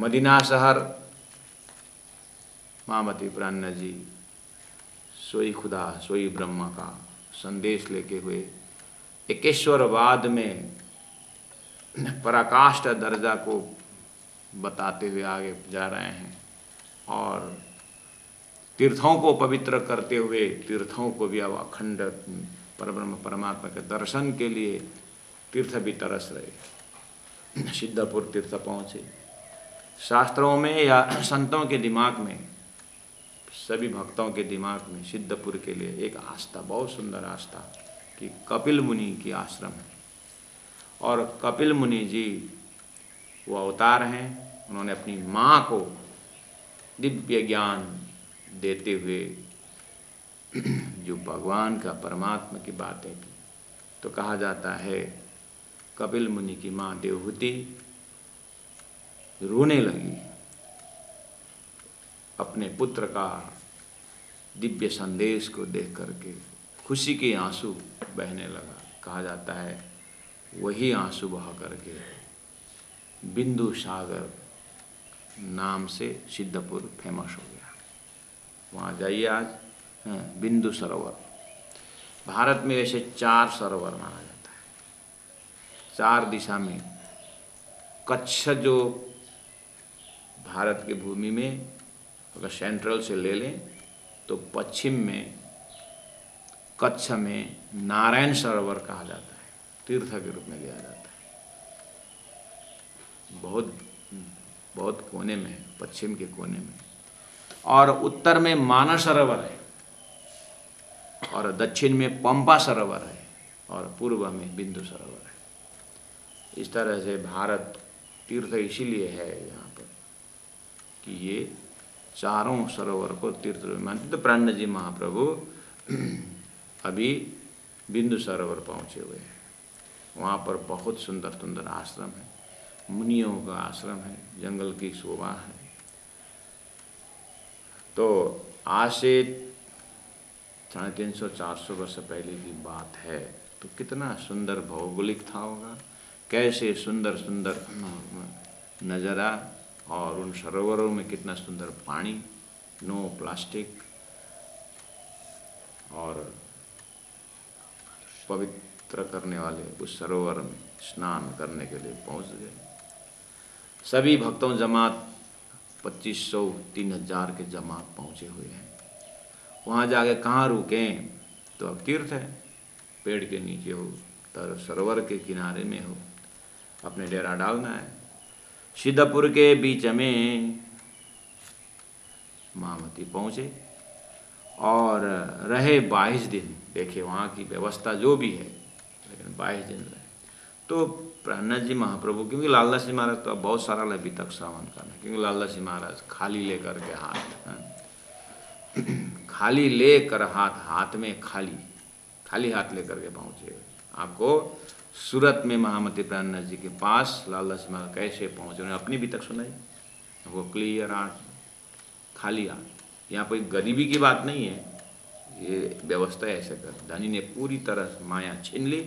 Medina शहर महामती प्राणनाथ जी सोई खुदा सोई ब्रह्मा का संदेश लेके हुए एकेश्वरवाद में पराकाष्ठ दर्जा को बताते हुए आगे जा रहे हैं और तीर्थों को पवित्र करते हुए तीर्थों को भी अब अखंड परब्रह्म परमात्मा के दर्शन के लिए तीर्थ भी तरस रहे। सिद्धपुर तीर्थ पहुँचे। शास्त्रों में या संतों के दिमाग में, सभी भक्तों के दिमाग में सिद्धपुर के लिए एक आस्था, बहुत सुंदर आस्था कि कपिल मुनि की आश्रम है और कपिल मुनि जी वो अवतार हैं। उन्होंने अपनी माँ को दिव्य ज्ञान देते हुए जो भगवान का परमात्मा की बातें की, तो कहा जाता है कपिल मुनि की माँ देवहूति रोने लगी, अपने पुत्र का दिव्य संदेश को देख करके खुशी के आंसू बहने लगा। कहा जाता है वही आंसू बहा करके बिंदु सागर नाम से सिद्धपुर फेमस हो गया। वहाँ जाइए आज, बिंदु सरोवर। भारत में ऐसे 4 सरोवर माना जाता है, 4 दिशा में। कच्छ जो भारत की भूमि में अगर सेंट्रल से ले लें तो पश्चिम में कच्छ में नारायण सरोवर कहा जाता है, तीर्थ के रूप में लिया जाता है। बहुत बहुत कोने में है, पश्चिम के कोने में। और उत्तर में मानस सरोवर है और दक्षिण में पंपा सरोवर है और पूर्व में बिंदु सरोवर है। इस तरह से भारत तीर्थ इसीलिए है यहाँ पर कि ये चारों सरोवर को तीर्थ मानते। तो प्राणनाथ जी महाप्रभु अभी बिंदु सरोवर पहुँचे हुए हैं। वहाँ पर बहुत सुंदर सुंदर आश्रम है, मुनियों का आश्रम है, जंगल की शोभा है। तो आज से 350-400 वर्ष पहले की बात है, तो कितना सुंदर भौगोलिक था होगा, कैसे सुंदर सुंदर नज़ारा, और उन सरोवरों में कितना सुंदर पानी, नो प्लास्टिक, और पवित्र करने वाले उस सरोवर में स्नान करने के लिए पहुंच गए। सभी भक्तों जमात 2500-3000 के जमात पहुंचे हुए हैं। वहाँ जाके कहाँ रुकें, तो अब तीर्थ है, पेड़ के नीचे हो, सरोवर के किनारे में हो, अपने डेरा डालना है। सिद्धपुर के बीच में महामती पहुँचे और रहे 22 दिन। देखे वहाँ की व्यवस्था जो भी है, लेकिन 22 दिन रहे। तो प्राणनाथ जी महाप्रभु, क्योंकि लालदास जी महाराज तो बहुत सारा अभी तक श्रवण करना, क्योंकि लालदास जी महाराज खाली लेकर के खाली लेकर हाथ में खाली हाथ लेकर के पहुँचे। आपको सूरत में महामती प्राणनाथ जी के पास लालदास जी महाराज कैसे पहुँचे, उन्होंने अपनी भी तक सुनाई, वो क्लियर आर्ट, खाली हाथ। यहाँ कोई गरीबी की बात नहीं है, ये व्यवस्था ऐसे कर, धनी ने पूरी तरह माया छीन ली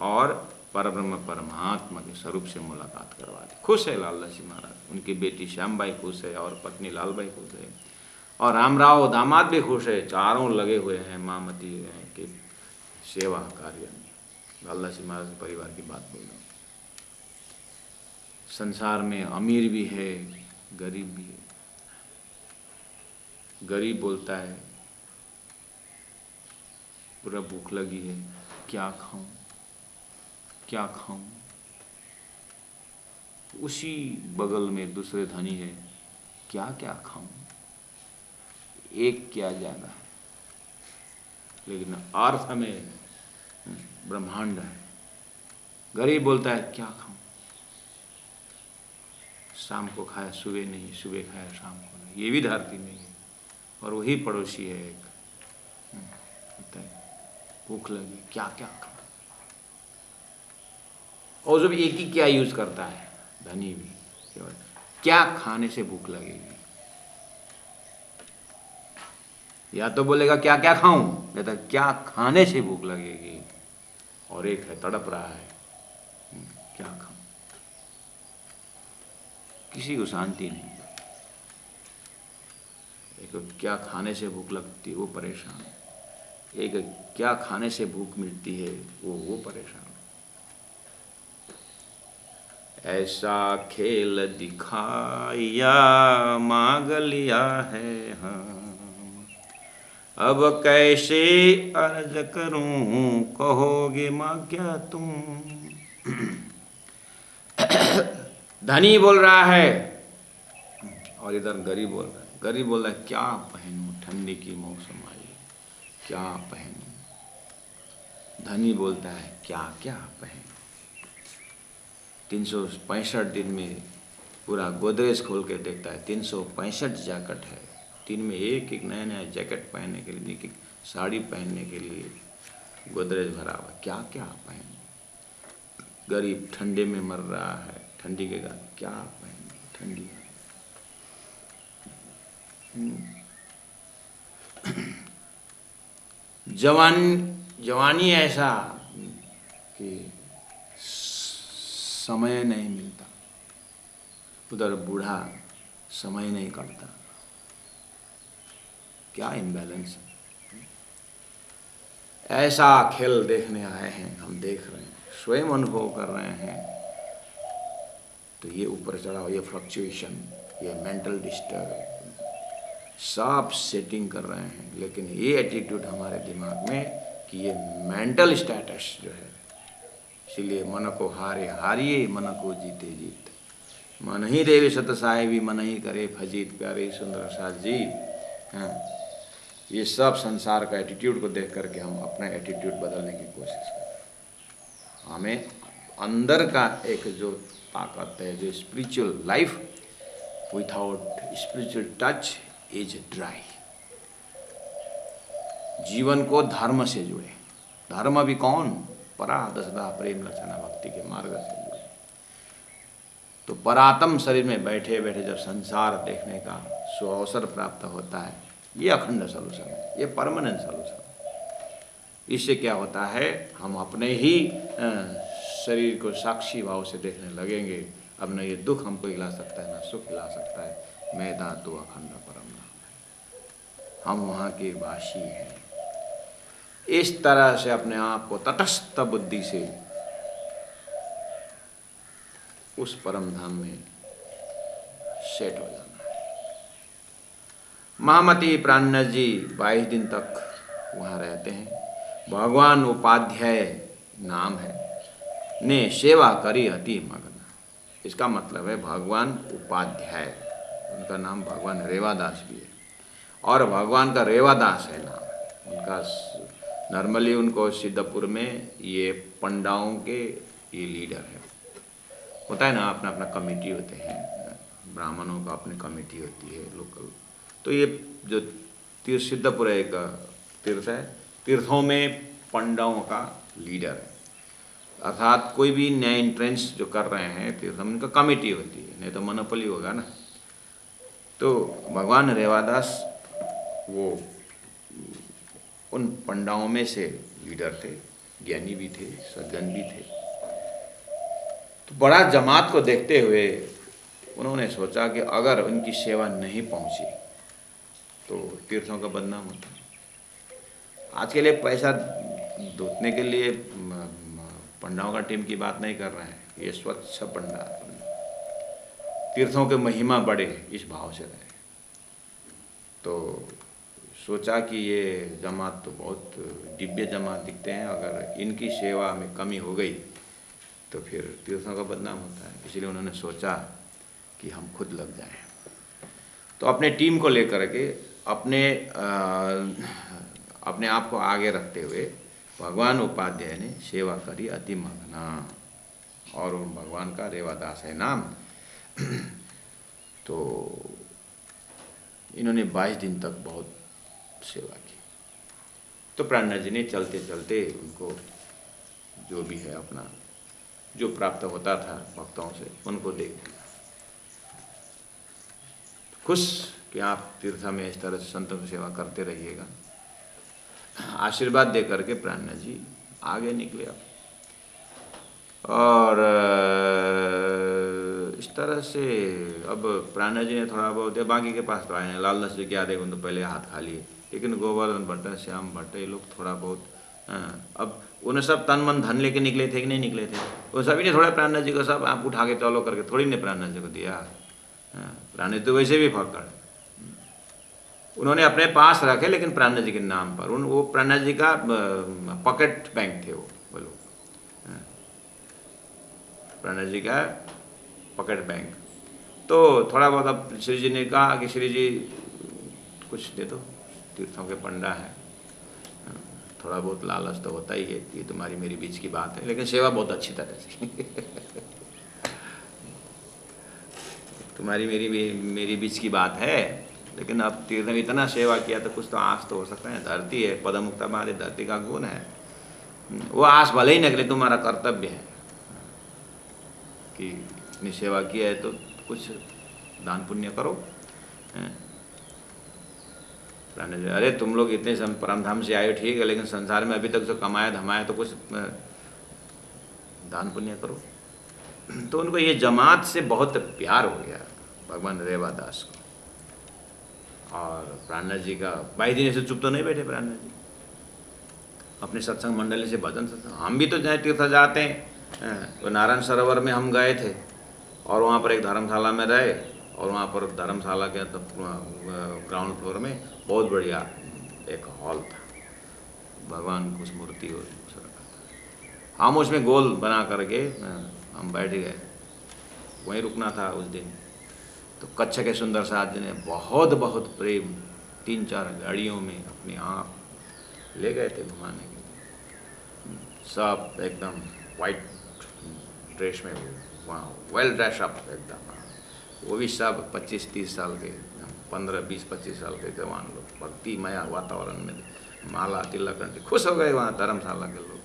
और परब्रह्म परमात्मा के स्वरूप से मुलाकात करवा दी। खुश है लालदास जी महाराज, उनकी बेटी श्यामबाई खुश है और पत्नी लालबाई खुश है और रामराव दामाद भी खुश है। चारों लगे हुए हैं महामती के सेवा कार्य में। लालदास जी महाराज के परिवार की बात बोल रहा हूँ। संसार में अमीर भी है, गरीब भी है। गरीब बोलता है पूरा भूख लगी है, क्या खाऊं क्या खाऊं। उसी बगल में दूसरे धनी है, क्या क्या खाऊं, एक क्या ज्यादा है, लेकिन अर्थ में ब्रह्मांड है। गरीब बोलता है क्या खाऊं, शाम को खाया सुबह नहीं, सुबह खाया शाम को नहीं, ये भी धरती नहीं है। और वही पड़ोसी है एक, कहता है भूख लगी, क्या क्या खाऊं। और जब एक ही क्या यूज करता है धनी भी, क्या खाने से भूख लगेगी। या तो बोलेगा क्या क्या खाऊं, कहता क्या खाने से भूख लगेगी। और एक है तड़प रहा है, क्या खाऊं। किसी को शांति नहीं। एक क्या खाने से भूख लगती है वो परेशान, एक क्या खाने से भूख मिटती है वो परेशान। ऐसा खेल दिखाया मांग लिया है हम, अब कैसे अर्ज करूं कहोगे मां क्या तुम। धनी बोल रहा है और इधर गरीब बोल रहा है। गरीब बोल रहा है क्या पहनूं, ठंडी की मौसम आई, क्या पहनूं। धनी बोलता है क्या क्या पहनूं। 365 दिन में पूरा गोदरेज खोल के देखता है, 365 जैकेट है, दिन में एक एक नया नया जैकेट पहनने के लिए, एक एक साड़ी पहनने के लिए गोदरेज भरा हुआ, क्या क्या पहने। गरीब ठंडे में मर रहा है, ठंडी के बाद क्या पहने, ठंडी। जवानी ऐसा कि समय नहीं मिलता, उधर बूढ़ा समय नहीं काटता। क्या इम्बैलेंस है। ऐसा खेल देखने आए हैं, हम देख रहे हैं, स्वयं अनुभव कर रहे हैं। तो ये ऊपर चढ़ाव, ये फ्लक्चुएशन, ये मेंटल डिस्टर्ब सब सेटिंग कर रहे हैं। लेकिन ये एटीट्यूड हमारे दिमाग में कि ये मेंटल स्टेटस जो है, इसलिए मन को हारे हारिए मन को जीते जीत, मन ही देवी सत साहेबी मन ही करे फजीत प्यारे सुंदर साथ जी। हाँ, ये सब संसार का एटीट्यूड को देख करके हम अपना एटीट्यूड बदलने की कोशिश करें। हमें अंदर का एक जो ताकत है, जो spiritual life without spiritual touch is dry. जीवन को धर्म से जुड़े, धर्म भी कौन, परा दसदा प्रेम लक्षणा भक्ति के मार्ग से जुड़े। तो परात्म शरीर में बैठे बैठे जब संसार देखने का सुअवसर प्राप्त होता है, ये अखंड सलूशन है, ये परमानेंट सलूशन है। इससे क्या होता है, हम अपने ही शरीर को साक्षी भाव से देखने लगेंगे। अब न ये दुख हमको हिला सकता है, न सुख हिला सकता है। मैं धातु अखंड परम धाम है, हम वहाँ के वासी हैं। इस तरह से अपने आप को तटस्थ बुद्धि से उस परम धाम में सेट हो जाना है। महामती प्राणनाथ जी 22 दिन तक वहाँ रहते हैं। भगवान उपाध्याय नाम है, ने सेवा करी अति मग्न। इसका मतलब है भगवान उपाध्याय, उनका नाम भगवान रेवादास भी है, और भगवान का रेवादास है नाम उनका। नॉर्मली उनको सिद्धपुर में ये पंडाओं के ये लीडर है, होता है ना, अपना अपना कमेटी होते हैं, ब्राह्मणों का अपनी कमेटी होती है लोकल। तो ये जो तीर्थ सिद्धपुर एक तीर्थ है, तीर्थों में पंडाओं का लीडर है। अर्थात कोई भी नया एंट्रेंस जो कर रहे हैं तीर्थ में, उनका कमेटी होती है, नहीं तो मोनोपोली होगा ना। तो भगवान रेवादास वो उन पंडाओं में से लीडर थे, ज्ञानी भी थे, सज्जन भी थे। तो बड़ा जमात को देखते हुए उन्होंने सोचा कि अगर उनकी सेवा नहीं पहुंची तो तीर्थों का बदनाम होता। आज के लिए पैसा धोतने के लिए पंडाओं का टीम की बात नहीं कर रहे हैं, ये स्वच्छ पंडा, तीर्थों के महिमा बढ़े इस भाव से रहे। तो सोचा कि ये जमात तो बहुत दिव्य जमात दिखते हैं, अगर इनकी सेवा में कमी हो गई तो फिर तीर्थों का बदनाम होता है। इसलिए उन्होंने सोचा कि हम खुद लग जाएं। तो अपने टीम को लेकर के अपने आप को आगे रखते हुए भगवान उपाध्याय ने सेवा करी अति मग्ना, और उन भगवान का रेवादास है नाम। तो इन्होंने 22 दिन तक बहुत सेवा की। तो प्राणनाथ जी ने चलते चलते उनको जो भी है अपना जो प्राप्त होता था भक्तों से उनको दे दिया। खुश कि आप तीर्थ में इस तरह से संतों की सेवा करते रहिएगा, आशीर्वाद दे करके प्राणनाथ जी आगे निकले। और इस तरह तरह से अब प्राणा जी ने थोड़ा बहुत है, बाकी के पास तो आए हैं, लालदास जी के आधे घंटे पहले हाथ खाली है, लेकिन गोवर्धन भट्ट, श्याम भट्ट, ये लोग थोड़ा बहुत अब उन्हें सब तन मन धन लेके निकले थे कि नहीं निकले थे, वो सभी ने थोड़ा प्राणा जी को सब आप उठा के चलो करके थोड़ी ने प्राणा जी को दिया। प्राणा जी तो वैसे भी फक्कड़, उन्होंने अपने पास रखे लेकिन प्राणा जी के नाम पर, उन वो प्राणा जी का पॉकेट बैंक थे वो लोग, प्राणा जी का पॉकेट बैंक। तो थोड़ा बहुत अब श्री जी ने कहा कि श्री जी कुछ दे दो, तीर्थों के पंडा है, थोड़ा बहुत लालच तो होता ही है, ये तुम्हारी मेरी बीच की बात है, लेकिन सेवा बहुत अच्छी तरह से तुम्हारी मेरी बीच की बात है, लेकिन अब तीर्थ में इतना सेवा किया तो कुछ तो आस तो हो सकता है, धरती है, पदमुक्ता मारे धरती का गुण है, वो आस भले ही निकले, तुम्हारा कर्तव्य है कि इतनी सेवा किया है तो कुछ दान पुण्य करो। अरे तुम लोग इतने परम धाम से आए ठीक है, लेकिन संसार में अभी तक जो कमाया धमाया तो कुछ दान पुण्य करो। तो उनको ये जमात से बहुत प्यार हो गया भगवान रेवादास को। और प्राणनाथ जी का 22 दिन से चुप तो नहीं बैठे प्राणनाथ जी, अपने सत्संग मंडली से भजन सत्संग, हम भी तो जहाँ तीर्थ जाते हैं, तो नारायण सरोवर में हम गए थे और वहाँ पर एक धर्मशाला में रहे, और वहाँ पर धर्मशाला के ग्राउंड फ्लोर में बहुत बढ़िया एक हॉल था, भगवान की मूर्ति हो रखा, हम उसमें गोल बना करके हम बैठ गए, वहीं रुकना था उस दिन। तो कच्छ के सुंदर साथ जी ने बहुत बहुत प्रेम 3-4 गाड़ियों में अपनी आँख ले गए थे घुमाने के लिए, सब एकदम वाइट ड्रेस में, वहाँ वेल ड्रेस अप एकदम, वो भी सब 25-30 साल के, 15-20-25 साल के जवान लोग, भक्तिमय वातावरण में माला तिलक करके खुश हो गए वहाँ धर्मशाला के लोग,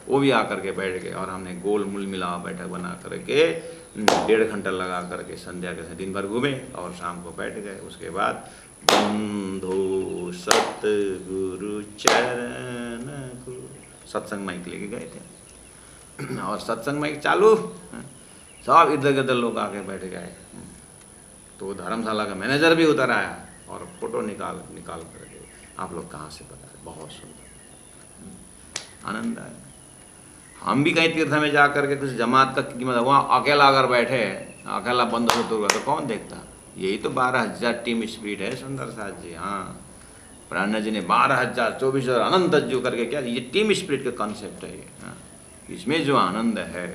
वो भी आकर के बैठ गए और हमने गोल मूल मिला बैठक बना करके 1.5 घंटा लगा करके संध्या के दिन भर घूमे और शाम को बैठ गए। उसके बाद बंधु सतगुरु चरण सत्संग माइक लेके गए थे और सत्संग माइक चालू, सब इधर गिधर लोग आके बैठ गए। तो धर्मशाला का मैनेजर भी उतर आया और फोटो निकाल करके, आप लोग कहाँ से बता रहे, बहुत सुंदर, आनंद आया। हम भी कहीं तीर्थ में जा करके कुछ जमात का कीमत, वहाँ अकेला अगर बैठे, अकेला बंद हो तो कौन देखता, यही तो 12,000 टीम स्पिरिट है सुंदर साथ जी। हाँ, प्राणनाथ जी ने 12,000 24,000 अनंत जो करके, क्या ये टीम स्पिरिट का कॉन्सेप्ट है ये। हाँ, इसमें जो आनंद है,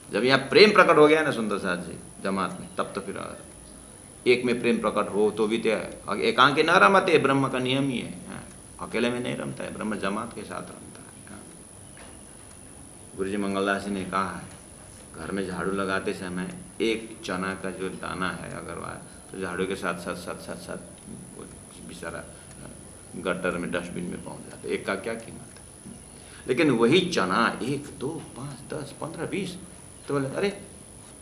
जब यहाँ प्रेम प्रकट हो गया ना सुंदर साथ जी जमात में, तब तो फिर एक में प्रेम प्रकट हो तो भी तो एकांक न रमते, ब्रह्म का नियम ही है, अकेले में नहीं रमता है ब्रह्म, जमात के साथ रमता है। गुरु जी मंगलदास जी ने कहा है, घर में झाड़ू लगाते समय एक चना का जो दाना है अगर वह, तो झाड़ू के साथ साथ साथ साथ साथ वो बेचारा गटर में डस्टबिन में पहुंच जाता है, एक का क्या कीमत है। लेकिन वही चना 1 2 5 10 15 20, तो बोले अरे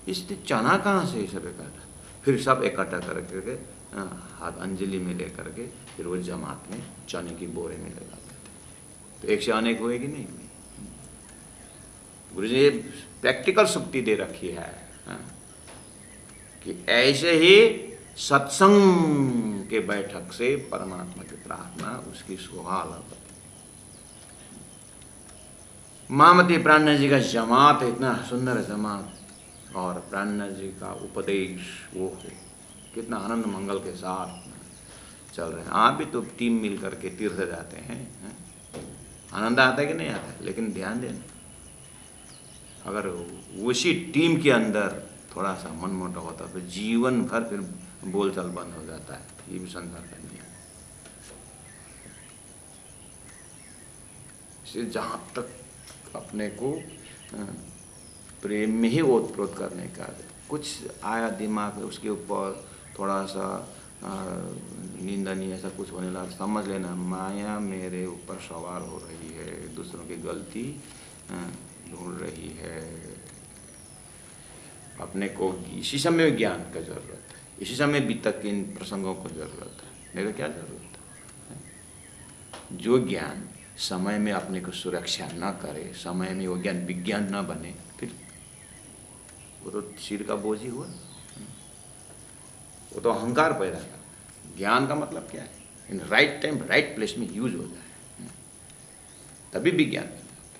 इसने चना कहाँ से सब इकट्ठा, फिर सब इकट्ठा करके हाथ अंजलि में ले करके फिर वो जमात में चने की बोरे में लगाते थे, तो एक से अनेक हुए कि नहीं हुए। गुरु जी ने प्रैक्टिकल शक्ति दे रखी है कि ऐसे ही सत्संग के बैठक से परमात्मा की प्रार्थना उसकी सुहाल होती। महामती प्राणनाथ जी का जमात, इतना सुंदर जमात, और प्राणनाथ जी का उपदेश वो कितना आनंद मंगल के साथ चल रहे हैं। आप भी तो टीम मिल करके तीर्थ जाते हैं, आनंद आता है कि नहीं आता है, लेकिन ध्यान देना, अगर उसी टीम के अंदर थोड़ा सा मनमुटाव होता है तो जीवन भर फिर बोलचाल बंद हो जाता है, ये भी संसार का नियम। इसलिए जहाँ तक अपने को प्रेम में ही ओतप्रोत करने का, कुछ आया दिमाग में उसके ऊपर थोड़ा सा निंदनीय ऐसा कुछ होने लगा, समझ लेना माया मेरे ऊपर सवार हो रही है, दूसरों की गलती ढूंढ रही है। अपने को इसी समय ज्ञान का जरूरत है, इसी समय वितक इन प्रसंगों को जरूरत है, नहीं तो क्या जरूरत है। जो ज्ञान समय में अपने को सुरक्षा न करे, समय में वो ज्ञान विज्ञान न बने, फिर वो तो सिर का बोझ ही हुआ। वो तो अहंकार पैदा कर। ज्ञान का मतलब क्या है? In right time right place में यूज हो जाए, तभी विज्ञान पैदा होता है।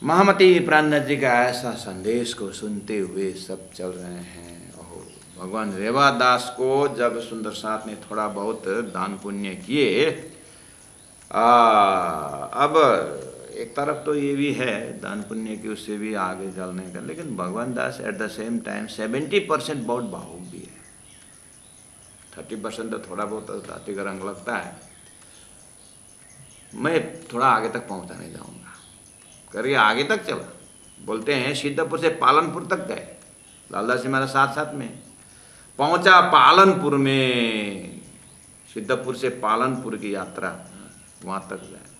महामती प्राणनाथ जी का ऐसा संदेश को सुनते हुए सब चल रहे हैं। ओहो, भगवान रेवादास को जब सुंदर साथ ने थोड़ा बहुत दान पुण्य किए, अब एक तरफ तो ये भी है दान पुण्य की, उससे भी आगे चलने का, लेकिन भगवान दास एट द सेम टाइम 70% बहुत भावुक भी है। 30% तो थोड़ा बहुत धाती का रंग लगता है। मैं थोड़ा आगे तक पहुंचाने जाऊंगा, करिए आगे तक चला। बोलते हैं सिद्धपुर से पालनपुर तक गए, लालदास जी महाराज साथ साथ में पहुंचा पालनपुर में। सिद्धपुर से पालनपुर की यात्रा, वहां तक गए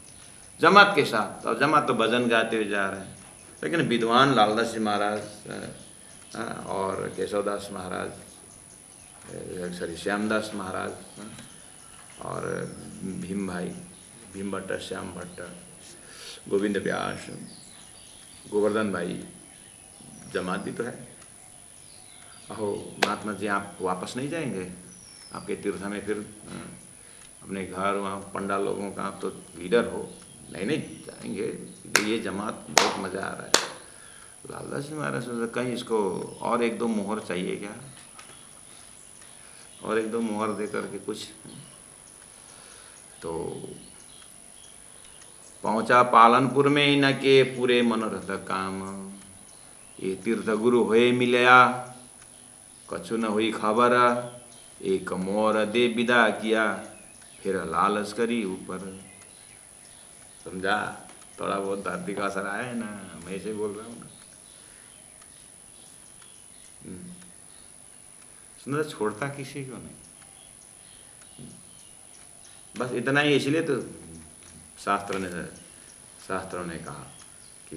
जमात के साथ। और जमात तो भजन गाते हुए जा रहे हैं, लेकिन विद्वान लालदास जी महाराज और केशवदास महाराज, सॉरी श्यामदास महाराज और भीम भाई, भीम भट्ट, श्याम भट्ट, गोविंद व्यास, गोवर्धन भाई, जमात भी तो है। अहो महात्मा जी, आप वापस नहीं जाएंगे आपके तीर्थ में? फिर अपने घर, वहाँ पंडा लोगों का आप तो लीडर हो। नहीं नहीं जाएंगे, ये जमात बहुत मज़ा आ रहा है। लालदास जी महाराज सोचा कहीं इसको और एक दो मोहर चाहिए क्या, और एक दो मोहर दे करके कुछ। तो पहुंचा पालनपुर में, इनके पूरे मनोरथ काम। ये तीर्थ गुरु होए मिलया, कछु न हुई खबर। एक मोर दे विदा किया, फिर लालच करी ऊपर। समझा? थोड़ा बहुत धरती का असर आया है ना, मैं ऐसे बोल रहा हूँ ना। सुंदर छोड़ता किसी को नहीं। बस इतना ही, इसलिए तो शास्त्रों ने कहा कि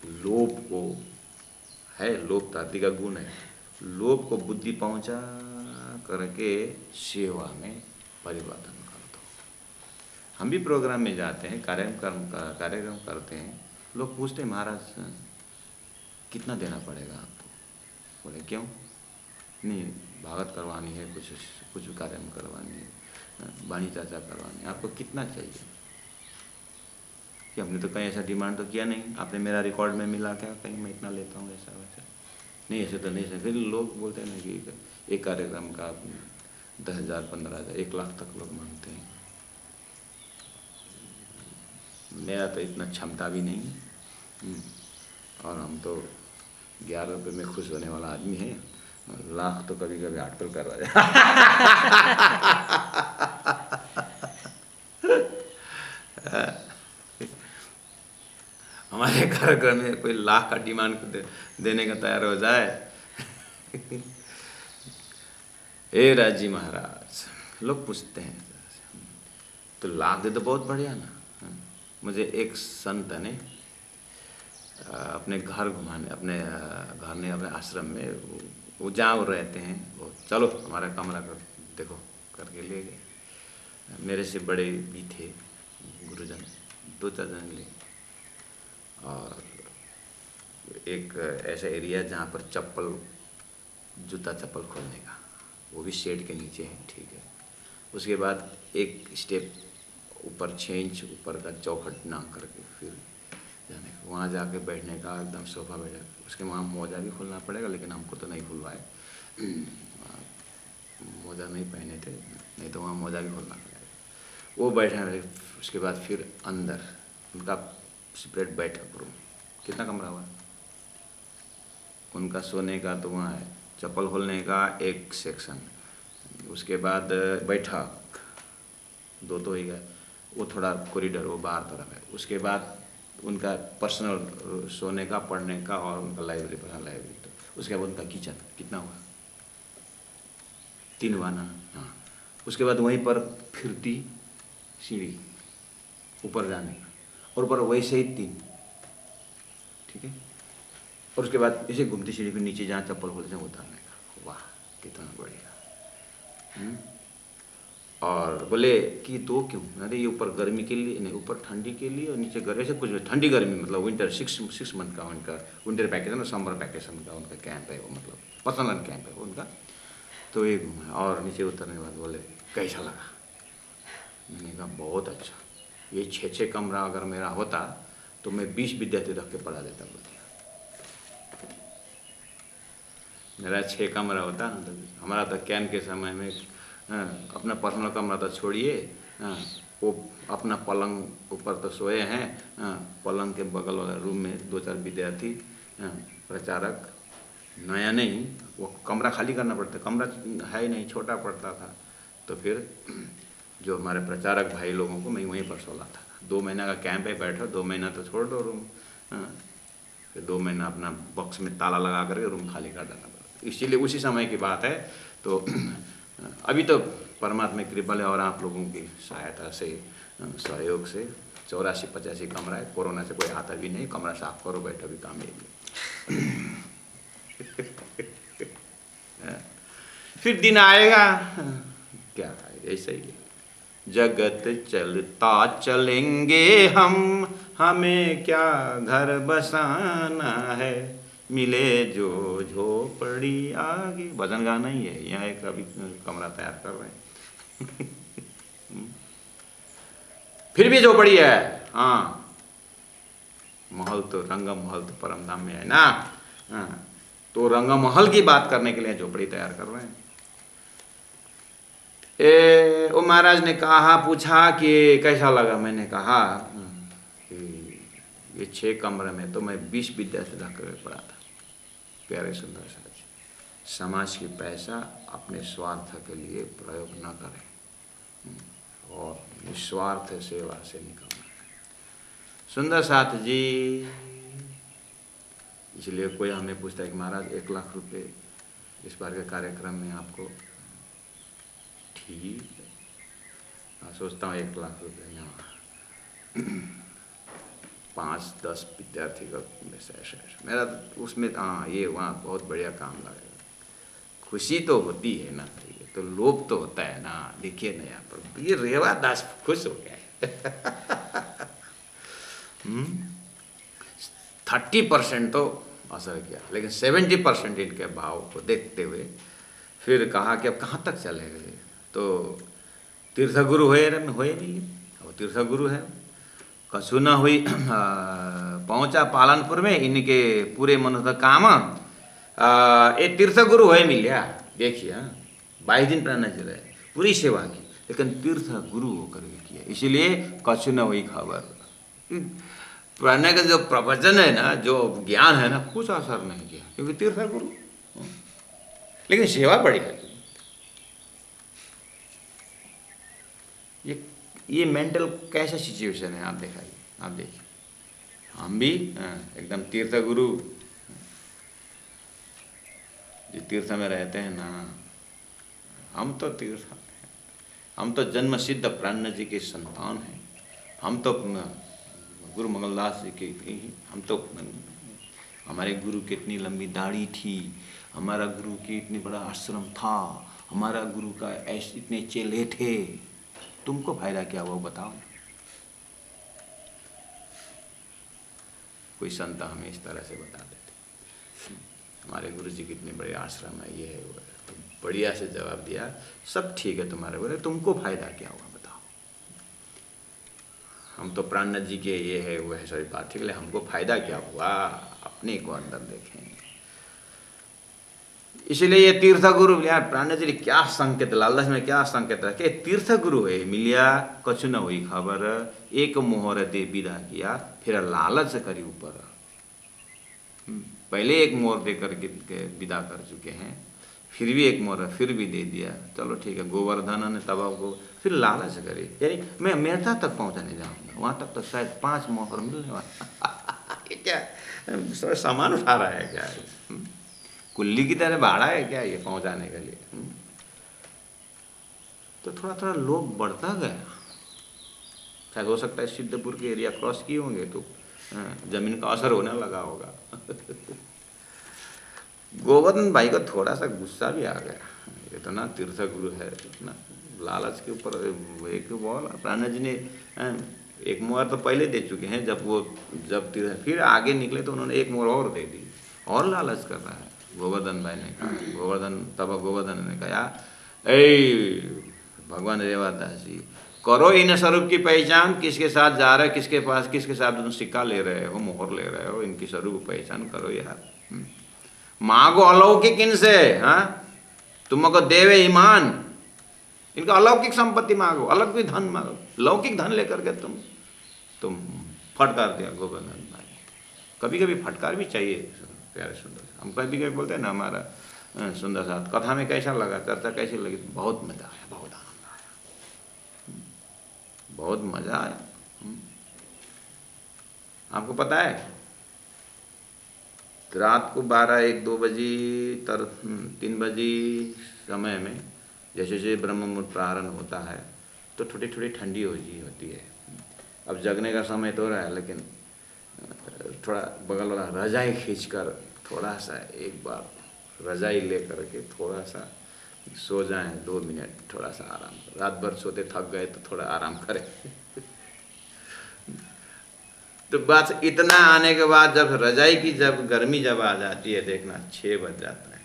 लोभ को है, लोभ धरती का गुण है, लोभ को बुद्धि पहुंचा करके सेवा में परिवर्तन कर दो। हम भी प्रोग्राम में जाते हैं, कार्यक्रम करते हैं, लोग पूछते हैं महाराज कितना देना पड़ेगा आपको? बोले क्यों? नहीं, भागवत करवानी है, कुछ कार्यक्रम करवानी है, वाणी चर्चा करवानी है, आपको कितना चाहिए? कि हमने तो कहीं ऐसा डिमांड तो किया नहीं, आपने मेरा रिकॉर्ड में मिला क्या कहीं मैं इतना लेता हूँ ऐसा वैसा? नहीं, ऐसे तो नहीं। फिर लोग बोलते हैं ना कि एक कार्यक्रम का 10,000, 15,000, 1 लाख तक लोग मांगते हैं। मेरा तो इतना क्षमता भी नहीं है, और हम तो 11 रुपये में खुश होने वाला आदमी है। लाख तो कभी कभी अटकल करवा जाए। हमारे कार्यक्रम में कोई लाख का डिमांड देने का तैयार हो जाए। हे राजी महाराज, लोग पूछते हैं तो लाख दे तो बहुत बढ़िया ना। मुझे एक संत ने अपने घर घुमाने, अपने घर ने अपने आश्रम में, वो जहाँ वो रहते हैं, वो चलो हमारा कमरा कर देखो करके ले गए। मेरे से बड़े भी थे गुरुजन, 2-4 जन ले। और एक ऐसा एरिया जहाँ पर चप्पल, जूता चप्पल खोलने का, वो भी शेड के नीचे है, ठीक है। उसके बाद एक स्टेप ऊपर 6 इंच ऊपर का चौखट नाम करके फिर जाने का, वहाँ जाके बैठने का एकदम सोफा बैठा। उसके वहाँ मोजा भी खोलना पड़ेगा, लेकिन हमको तो नहीं खुलवाए, मोजा नहीं पहने थे, नहीं तो वहाँ मोजा भी खोलना पड़ेगा। वो बैठे, उसके बाद फिर अंदर उनका सेपरेट बैठक रूम, कितना कमरा हुआ उनका सोने का, तो वहाँ है चप्पल खोलने का एक सेक्शन, उसके बाद बैठक 2 तो ही गए, वो थोड़ा कॉरिडोर वो बाहर तरफ है। उसके बाद उनका पर्सनल सोने का, पढ़ने का, और उनका लाइब्रेरी, पढ़ा लाइब्रेरी। तो उसके बाद उनका किचन, कितना हुआ 3 हुआ ना, हाँ। उसके बाद वहीं पर फिरती सीढ़ी ऊपर जाने का, और ऊपर वैसे ही 3, ठीक है। और उसके बाद ऐसे घूमती सीढ़ी पे नीचे जहाँ चप्पल खोलते हैं उतारने का। वाह कितना बढ़िया। और बोले कि दो क्यों? अरे ये ऊपर गर्मी के लिए नहीं, ऊपर ठंडी के लिए और नीचे गर्मी से कुछ ठंडी गर्मी, मतलब विंटर 6 मंथ का उनका विंटर पैकेज और समर पैकेज का उनका कैंप है वो, मतलब पर्सनल कैंप है वो उनका। तो ये घूमा और नीचे उतरने के बाद बोले कैसा लगा? मैंने कहा बहुत अच्छा, ये 6 कमरा अगर मेरा होता तो मैं 20 विद्यार्थी रख के पढ़ा देता। मेरा 6 कमरा होता तो हमारा तो कैंप के समय में अपना पर्सनल कमरा तो छोड़िए, वो अपना पलंग ऊपर तो सोए हैं, पलंग के बगल वाला रूम में 2-4 विद्यार्थी, प्रचारक, नया नहीं, वो कमरा खाली करना पड़ता, कमरा है ही नहीं, छोटा पड़ता था। तो फिर जो हमारे प्रचारक भाई लोगों को मैं वहीं पर सोला था। 2 महीना का कैंप है, बैठो 2 महीना तो छोड़ दो रूम, फिर 2 महीना अपना बॉक्स में ताला लगा करके रूम खाली कर देना पड़ता। इसीलिए उसी समय की बात है। तो अभी तो परमात्मा की कृपा है और आप लोगों की सहायता से, सहयोग से 84-85 कमरा है, कोरोना से कोई आता भी नहीं, कमरा साफ करो बैठो भी काम है। फिर दिन आएगा, क्या ऐसा ही है, जगत चलता चलेंगे हम, हमें क्या घर बसाना है, मिले जो झोपड़ी आगे। भजन गाना ही है, यहाँ एक अभी कमरा तैयार कर रहे हैं। फिर भी झोपड़ी है, हाँ, महल तो रंगा महल तो परम धाम में है ना, हाँ, तो रंगा महल की बात करने के लिए झोपड़ी तैयार कर रहे हैं। वो महाराज ने कहा, पूछा कि कैसा लगा? मैंने कहा कि ये 6 कमरे में तो मैं 20 विद्यार्थी रख कर पढ़ा था। प्यारे सुंदर साहब, समाज की पैसा अपने स्वार्थ के लिए प्रयोग न करें और निस्वार्थ सेवा से निकलना। सुंदर साथ जी, इसलिए कोई हमें पूछता है कि महाराज 1 लाख रुपए इस बार के कार्यक्रम में आपको, ठीक है, हाँ, सोचता हूँ 1 लाख रुपये यहाँ 5-10 विद्यार्थी का मेरा उसमें, हाँ ये वहाँ बहुत बढ़िया काम लगेगा। खुशी तो होती है ना, ये तो लोभ तो होता है ना। देखिए ना यहाँ पर ये रेवा दास खुश हो गया है। 30% तो असर किया, लेकिन 70% इनके भाव को देखते हुए फिर कहा कि अब कहाँ तक चलेगा। तो तीर्थगुरु हुए नहीं, वो तीर्थगुरु है, कछु न हुई पहुँचा पालनपुर में, इनके पूरे मनोरथ काम, ये तीर्थगुरु हुए मिल गया। देखिए 22 दिन प्राण चल रहे, पूरी सेवा की, लेकिन तीर्थगुरु होकर के किया, इसीलिए कछु न हुई खबर। पुराने का जो प्रवचन है ना, जो ज्ञान है ना, कुछ असर नहीं किया, क्योंकि तीर्थगुरु, लेकिन सेवा बड़ी है। ये मेंटल कैसा सिचुएशन है, आप दिखाइए, आप देखिए। हम भी एकदम तीर्थगुरु, जो तीर्थ में रहते हैं ना, हम तो तीर्थ, हम तो जन्म सिद्ध प्राण जी के संतान हैं। हम तो गुरु मंगलदास जी के, हम तो, हमारे गुरु की इतनी लंबी दाढ़ी थी, हमारा गुरु की इतनी बड़ा आश्रम था, हमारा गुरु का ऐसे इतने चेले थे। तुमको फायदा क्या हुआ बताओ? कोई संत हमें इस तरह से बता देते, हमारे गुरु जी कितने बड़े आश्रम है, ये है वो है। तो बढ़िया से जवाब दिया, सब ठीक है तुम्हारे, बोले तुमको फायदा क्या हुआ बताओ? हम तो प्राणनाथ जी के ये है वो है, सारी बात ठीक है, हमको फायदा क्या हुआ? अपने को अंदर देखें। इसलिए ये तीर्थगुरु यार, प्राणनाथ जी क्या संकेत, लालदास में क्या संकेत रखे, तीर्थगुरु है मिलिया, कछु न हुई खबर, एक मोहर दे विदा किया, फिर लालच करी ऊपर। पहले एक मोहर दे करके विदा कर चुके हैं, फिर भी एक मोहर फिर भी दे दिया, चलो ठीक है। गोवर्धन ने तब को फिर लालच करी, यानी मैं मेरठा तक पहुँचाने जाऊँगा, वहाँ तक तो शायद 5 मोहर मिलने वाला। क्या सामान उठा रहा है क्या? कुल्ली की तरह भाड़ा है क्या ये पहुँचाने के लिए? तो थोड़ा थोड़ा लोभ बढ़ता गया। शायद हो सकता है सिद्धपुर के एरिया क्रॉस किए होंगे तो जमीन का असर होने लगा होगा। गोवर्धन भाई को थोड़ा सा गुस्सा भी आ गया, ये तो ना तीर्थ गुरु है, इतना लालच के ऊपर एक बोला प्राणा जी ने एक मोहर तो पहले दे चुके हैं, जब फिर आगे निकले तो उन्होंने एक मोहर और दे दी, और लालच कर रहा है। गोवर्धन भाई ने कहा, तब गोवर्धन ने कहा, ए भगवान रेवादास जी, करो इन स्वरूप की पहचान, किसके साथ जा रहे हो, किसके पास, किसके साथ तुम सिक्का ले रहे हो, मोहर ले रहे हो, इनकी स्वरूप पहचान करो यार। मांगो अलौकिक इनसे, हाँ तुमको देवे ईमान, इनका अलौकिक संपत्ति मांगो, अलौकिक धन मांगो, लौकिक धन लेकर के तुम फटकार दिया गोवर्धन भाई। कभी कभी फटकार भी चाहिए प्यारे सुंदर। हम कभी कभी बोलते हैं ना, हमारा सुंदर साथ कथा में कैसा लगा, चर्चा कैसी लगी, बहुत मजा आया, बहुत आनंद आया, बहुत मजा आया। आपको पता है रात को 12-1-2 बजे 3 बजे समय में जैसे जैसे ब्रह्म मुहूर्त प्रारंभ होता है तो थोड़ी थोड़ी ठंडी होती है। अब जगने का समय तो हो रहा है, लेकिन थोड़ा बगल वाला रजाई खींचकर थोड़ा सा एक बार रजाई ले करके थोड़ा सा सो जाएं, 2 मिनट थोड़ा सा आराम। रात भर सोते थक गए तो थोड़ा आराम करें। तो बस इतना आने के बाद जब रजाई की जब गर्मी जब आ जाती है, देखना 6 बज जाता है।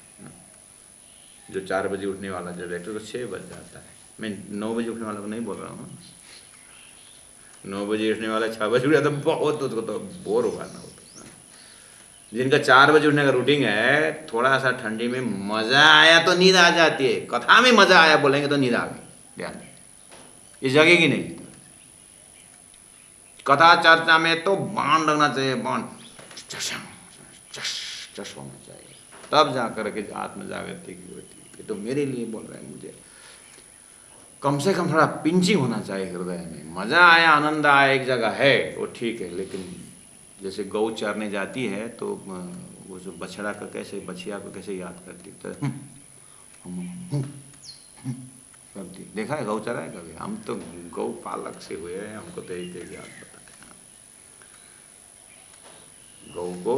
जो 4 बजे उठने वाला जब बैठे तो 6 बज जाता है। मैं 9 बजे उठने वाला को नहीं बोल रहा हूँ। 9 बजे उठने वाला 6 बजे उठा तो बहुत, उसको तो बोर होगा ना। जिनका 4 बजे उठने का रूटीन है, थोड़ा सा ठंडी में मजा आया तो नींद आ जाती है। कथा में मजा आया बोलेंगे तो नींद आ गई, ध्यान ये जगेगी नहीं। कथा चर्चा में तो बाण लगना चाहिए, बाण चश होना चाहिए, तब जाकर के आत्म जागृति की होती है। तो मेरे लिए बोल रहे हैं, मुझे कम से कम थोड़ा पिंचिंग होना चाहिए हृदय में। मजा आया, आनंद आया, एक जगह है वो ठीक है, लेकिन जैसे गौ चरने जाती है तो वो जो बछड़ा का कैसे, बछिया को कैसे याद करती तो करती। देखा है गौ चरा है कभी? हम तो गौ पालक से हुए हैं, हमको तो एक याद बताया गौ को।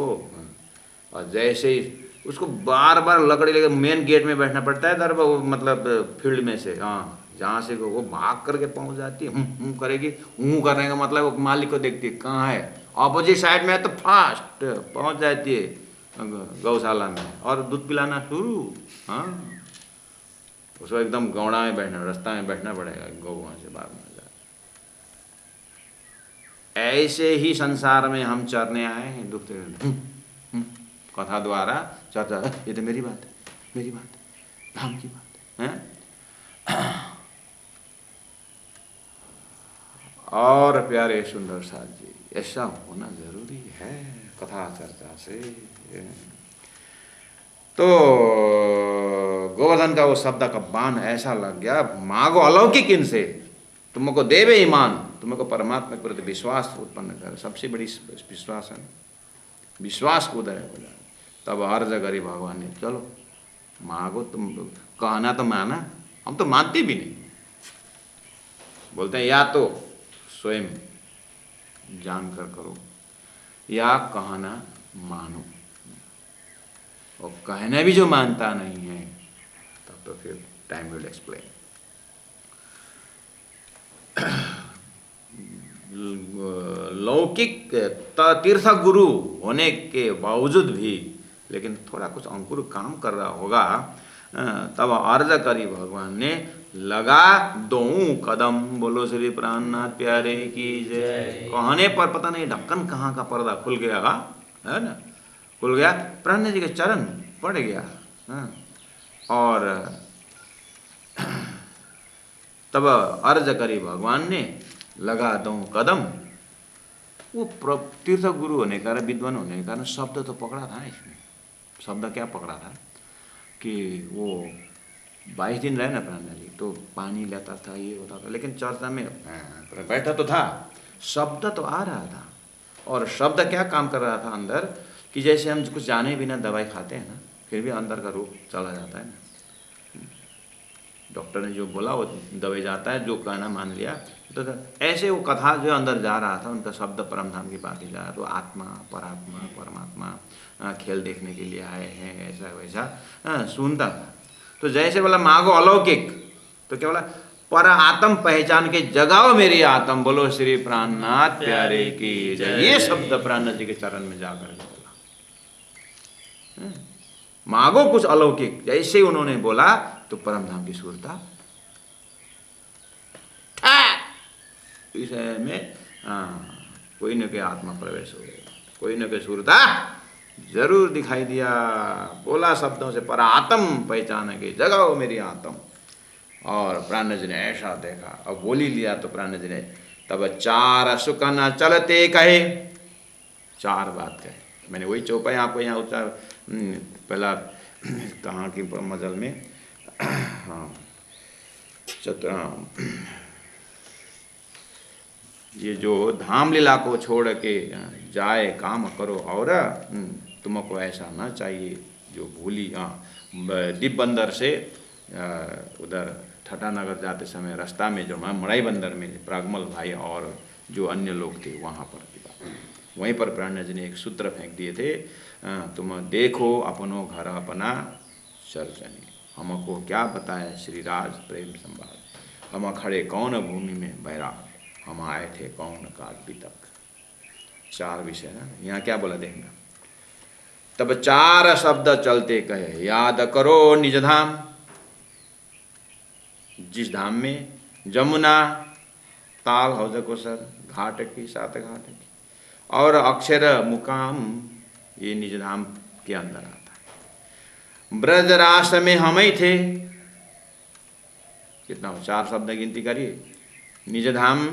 और जैसे ही उसको बार बार लकड़ी लेकर मेन गेट में बैठना पड़ता है, दर मतलब फील्ड में से, हाँ जहाँ से वो भाग करके पहुँच जाती है, करेगी। करने का मतलब वो मालिक को देखती है कहाँ है, ऑपोजिट साइड में है तो फास्ट पहुँच जाती है गौशाला में और दूध पिलाना शुरू। हाँ उसको एकदम गौड़ा में बैठना, रास्ता में बैठना पड़ेगा, गौ वहाँ से बाहर में जाए। ऐसे ही संसार में हम चरने आए हैं, दुख कथा द्वारा चर्चा। ये तो मेरी बात है, मेरी बात है, धाम की बात है। और प्यारे सुंदर साथ जी, ऐसा होना जरूरी है कथा चर्चा से। तो गोवर्धन का वो शब्द का बाण ऐसा लग गया, मांगो अलौकिक इनसे, तुमको देवे ईमान, तुमको परमात्मा के प्रति विश्वास उत्पन्न कर। सबसे बड़ी विश्वास है, विश्वास को उदय हो जाए। तब अर्ज करी भगवान ने, चलो मांगो, तुम कहना तो माना, हम तो मानते भी नहीं। बोलते हैं या तो स्वयं जान कर करो या कहना मानो। और कहना भी जो मानता नहीं है तब तो फिर टाइम विल एक्सप्लेन। लौकिक तीर्थ गुरु होने के बावजूद भी लेकिन थोड़ा कुछ अंकुर काम कर रहा होगा। तब अर्ज करी भगवान ने, लगा दो कदम। बोलो श्री प्राणनाथ प्यारे की जय। कहने पर पता नहीं ढक्कन कहाँ का पर्दा खुल गया, है ना, खुल गया, प्राणनाथ जी के चरण पड़ गया। और तब अर्ज करी भगवान ने, लगा दो कदम। वो तीर्थ गुरु होने का, विद्वान होने के कारण शब्द तो पकड़ा था इसमें। शब्द क्या पकड़ा था कि वो 22 दिन रहे ना प्राणनाथ जी, तो पानी लेता था, ये होता था, लेकिन चर्चा में बैठा तो था, शब्द तो आ रहा था। और शब्द क्या काम कर रहा था अंदर, कि जैसे हम कुछ जाने बिना दवाई खाते हैं ना, फिर भी अंदर का रूप चला जाता है ना। डॉक्टर ने जो बोला वो दवाई जाता है, जो कहना मान लिया। तो ऐसे वो कथा जो अंदर जा रहा था, उनका शब्द परम धाम की बात ही जा रहा, तो आत्मा, परात्मा, परमात्मा खेल देखने के लिए आए हैं, ऐसा वैसा सुनता था। तो जैसे बोला मांगो अलौकिक, तो क्या बोला, पर आत्म पहचान के जगाओ मेरी आत्म, बोलो श्री प्राणनाथ प्यारे की जय। ये शब्द प्राणनाथ जी के चरण में जाकर बोला, मांगो कुछ अलौकिक। जैसे उन्होंने बोला तो परम धाम की सुरता विषय में कोई न कोई आत्मा प्रवेश हो गया, कोई न कोई सुरता जरूर दिखाई दिया। बोला शब्दों से, पर आत्म पहचान के जगाओ मेरी आत्म। और प्राणनाथ जी ने ऐसा देखा, अब बोल ही लिया तो प्राणनाथ जी ने तब चार सुख न चलते कहे, चार बात कहे। मैंने वही चौपाई आपको यहाँ उच्चार पहला कहाँ की मजल में, हाँ ये जो धाम लीला को छोड़ के जाए काम करो, और तुमको ऐसा ना चाहिए जो भूली। दीप बंदर से उधर ठटानगर जाते समय रास्ता में जो मड़ाई बंदर में प्रागमल भाई और जो अन्य लोग थे वहाँ पर की बात, वहीं पर प्राणनाथ जी ने एक सूत्र फेंक दिए थे, तुम देखो अपनो घर अपना चर्चनी, हमको क्या बताए श्री राज प्रेम संवाद, हम खड़े कौन भूमि में बैराग, हम आए थे कौन काट तक। चार विषय ना, यहाँ क्या बोला देखना। तब चार शब्द चलते कहे, याद करो निज धाम, जिस धाम में जमुना ताल हौज को सर घाट की सात घाट की और अक्षर मुकाम, ये निज धाम के अंदर आता है। ब्रज रास में हम ही थे, कितना हो, चार शब्द गिनती करिए, निज धाम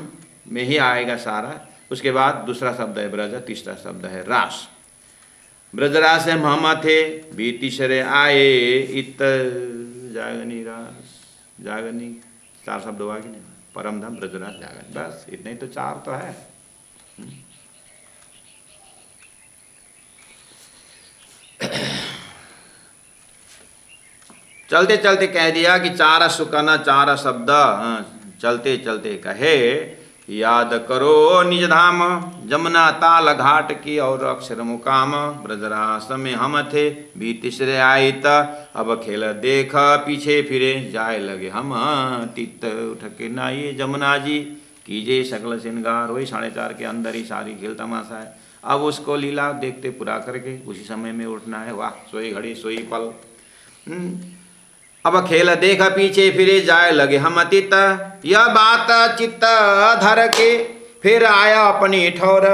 में ही आएगा सारा। उसके बाद दूसरा शब्द है ब्रज, तीसरा शब्द है रास। ब्रज रास में हम थे, बीतीसरे आए इत जागनी रास, जागनी, चार शब्द हुआ कि नहीं, परम धाम ब्रज रास जागनी, बस इतने ही तो चार तो है। चलते चलते कह दिया कि चार सुकना, चार शब्द चलते चलते कहे, याद करो निज धाम, जमुना ताल घाट की और अक्षर मुकाम, ब्रजरास में हम थे, बीतीसरे आए त, अब खेल देख पीछे फिरे, जाए लगे हम तित उठ के नाइए जमुना जी, कीजिए सकल श्रृंगार। वही 4:30 के अंदर ही सारी खेल तमाशा है। अब उसको लीला देखते पूरा करके उसी समय में उठना है। वाह, सोई घड़ी सोई पल। अब खेल देख पीछे फिरे, जाए लगे हम अतीत, यह बात चित्त धर के, फिर आया अपनी ठौर,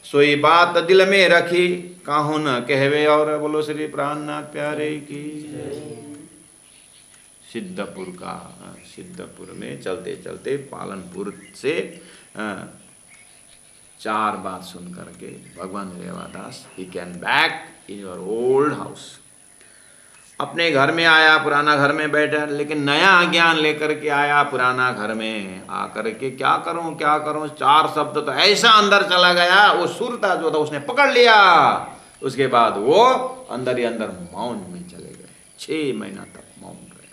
सोई बात दिल में रखी, काहू न कहवे और। बोलो श्री प्राणनाथ प्यारे की। सिद्धपुर का, सिद्धपुर में चलते चलते पालनपुर से चार बात सुन करके भगवान Ravidas he came back in your old house. अपने घर में आया, पुराना घर में बैठा, लेकिन नया ज्ञान लेकर के आया पुराना घर में आकर के, क्या करूं क्या करूं, चार शब्द तो ऐसा अंदर चला गया, वो सुरता जो था उसने पकड़ लिया। उसके बाद वो अंदर ही अंदर मौन में चले गए, 6 महीना तक मौन रहे।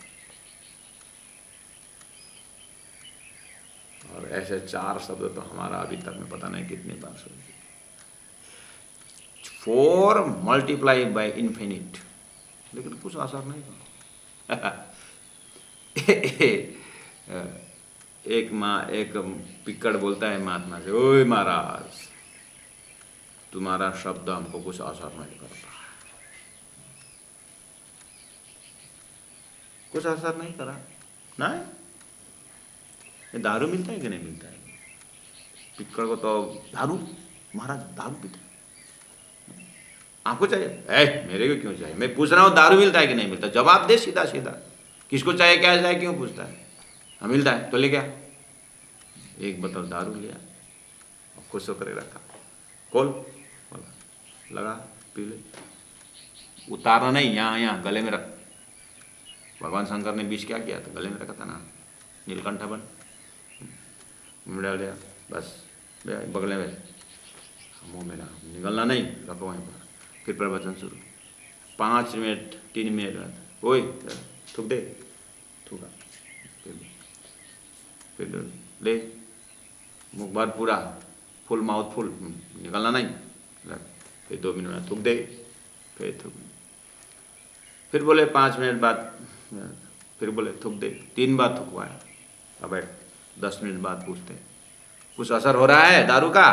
और ऐसे चार शब्द तो हमारा अभी तक में पता नहीं कितनी बार सुन, 4 मल्टीप्लाई बाय इन्फिनिट, लेकिन कुछ असर नहीं हुआ। एक पिक्कड़ बोलता है महात्मा से, ओए महाराज तुम्हारा शब्द हमको कुछ असर नहीं करता। कुछ असर नहीं करा ना। ये दारू मिलता है कि नहीं मिलता है? पिक्कड़ को तो दारू, महाराज दारू पीता है, आपको चाहिए? मेरे को क्यों चाहिए? मैं पूछ रहा हूँ दारू मिलता है कि नहीं मिलता, जवाब दे सीधा सीधा। किसको चाहिए क्या चाहिए क्यों पूछता है? हाँ मिलता है तो ले गया, एक बोतल दारू लिया, खुश होकर रखा, खोल लगा, पी ले, उतारना नहीं, यहाँ गले में रख। भगवान शंकर ने विष क्या किया था? गले में रखा था ना, नीलकंठ बन डाल दिया, बस बगले में, मुँह में निकलना नहीं, रखो वहीं पर। फिर प्रवचन शुरू, 5 मिनट 3 मिनट, ओए थूक दे, थूका, फिर ले, मुख भर पूरा, फुल माउथ फुल, निकलना नहीं, फिर 2 मिनट में थूक दे, फिर थूक, फिर बोले 5 मिनट बाद, फिर बोले थूक दे, 3 बार थूकवाया, अब 10 मिनट बाद पूछते हैं कुछ असर हो रहा है दारू का?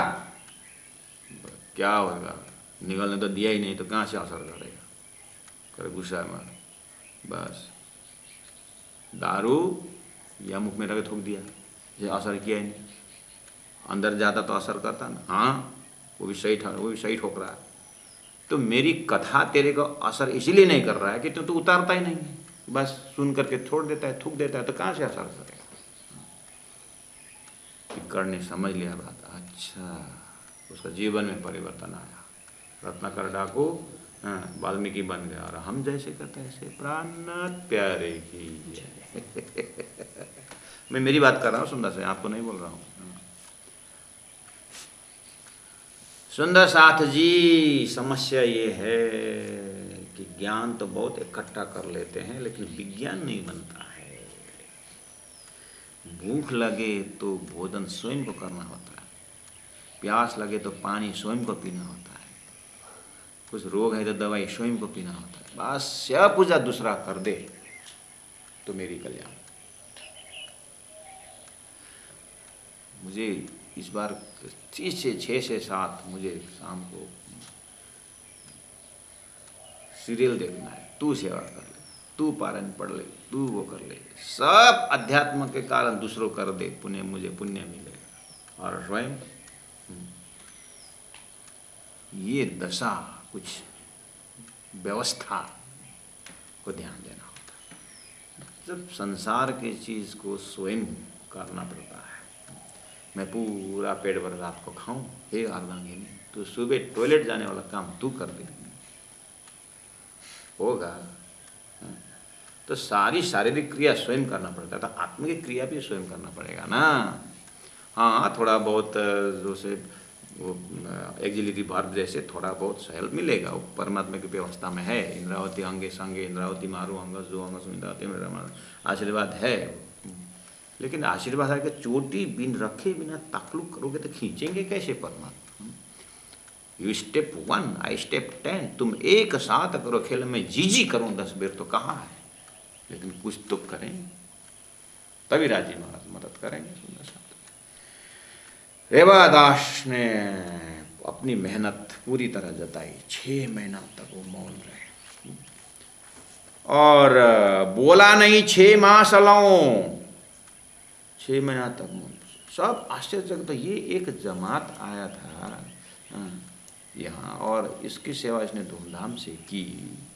क्या होगा, निगलने तो दिया ही नहीं तो कहाँ से असर करेगा, करे गुस्सा में। बस दारू या मुख में रख थूक दिया, ये असर किया ही नहीं। अंदर जाता तो असर करता ना। हाँ वो भी सही ठोक रहा है। तो मेरी कथा तेरे को असर इसीलिए नहीं कर रहा है कि तू उतारता ही नहीं है, बस सुन करके छोड़ देता है, थूक देता है, तो कहाँ से असर करेगा। कर्ण ने समझ लिया बात, अच्छा उसका जीवन में परिवर्तन आया। रत्नाकर डाकू वाल्मीकि बन गया, और हम जैसे कहते हैं ऐसे प्राणनाथ प्यारे की मैं मेरी बात कर रहा हूँ सुंदर से, आपको नहीं बोल रहा हूँ। सुंदर साथ जी, समस्या ये है कि ज्ञान तो बहुत इकट्ठा कर लेते हैं लेकिन विज्ञान नहीं बनता है। भूख लगे तो भोजन स्वयं को करना होता है, प्यास लगे तो पानी स्वयं को पीना होता है, कुछ रोग है तो दवाई स्वयं को पीना होता है। बस सब पूजा दूसरा कर दे तो मेरी कल्याण। मुझे इस बार 6 से 7 मुझे शाम को सीरियल देखना है। तू सेवा कर ले, तू पारायण पढ़ ले, तू वो कर ले, सब अध्यात्म के कारण दूसरों कर दे, पुण्य मुझे पुण्य मिलेगा। और स्वयं ये दशा कुछ व्यवस्था को ध्यान देना होता है। जब संसार की चीज़ को स्वयं करना पड़ता है। मैं पूरा पेट भर रात को खाऊं, हे अर्धांगिनी तो सुबह टॉयलेट जाने वाला काम तू कर दे, होगा। तो सारी शारीरिक क्रिया स्वयं करना पड़ता है, तो आत्मिक क्रिया भी स्वयं करना पड़ेगा ना। हाँ थोड़ा बहुत जैसे वो एक्जिलिटी वर्ब जैसे थोड़ा बहुत सहल मिलेगा, वो परमात्मा की व्यवस्था में है। इंद्रावती अंगे संगे इंद्रावती मारू अंग जो अंग सुंदरावती मेरा आशीर्वाद है। लेकिन आशीर्वाद है कि चोटी बिन रखे बिना ताकलुक करोगे तो खींचेंगे कैसे परमात्मा। यू स्टेप 1 आई स्टेप 10, तुम एक साथ करो खेल में जी करूं 10 बेर तो कहाँ है, लेकिन कुछ तो करें तभी राजी महाराज मदद करेंगे। सुंदर साथ रेवादास ने अपनी मेहनत पूरी तरह जताई, 6 महीना तक वो मौन रहे और बोला नहीं 6 मास लाऊं, 6 महीना तक मौन। सब आश्चर्यचकित, तो ये एक जमात आया था यहाँ और इसकी सेवा इसने धूमधाम से की,